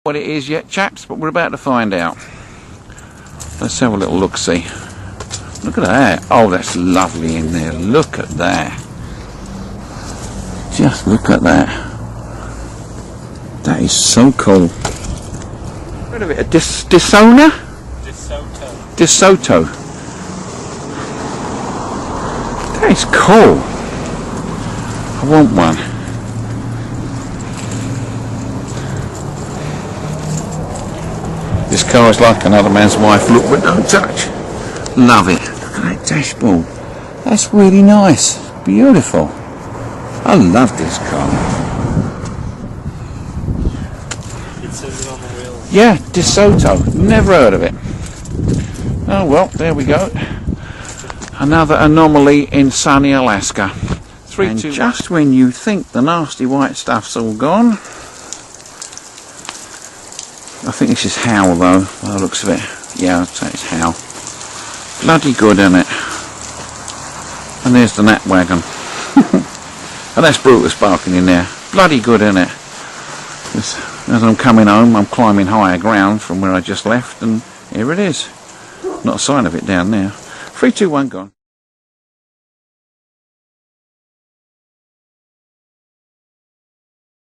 What it is yet, chaps, but we're about to find out. Let's have a little look-see. Look at that. Oh, that's lovely in there. Look at that. Just look at that. That is so cool. What of it? A DeSoto? DeSoto. That is cool. I want one. This car is like another man's wife. Look, but don't touch. Love it. Look at that dashboard. That's really nice. Beautiful. I love this car. It says it on the wheel. Yeah, DeSoto. Never heard of it. Oh well, there we go. Another anomaly in sunny Alaska. And just when you think the nasty white stuff's all gone, I think this is Howl though, by the looks of it. Yeah, I'd say it's Howl. Bloody good, isn't it? And there's the Nat wagon. And that's Brutus barking in there. Bloody good, isn't it? As I'm coming home, I'm climbing higher ground from where I just left, and here it is. Not a sign of it down there. 3, 2, 1, gone.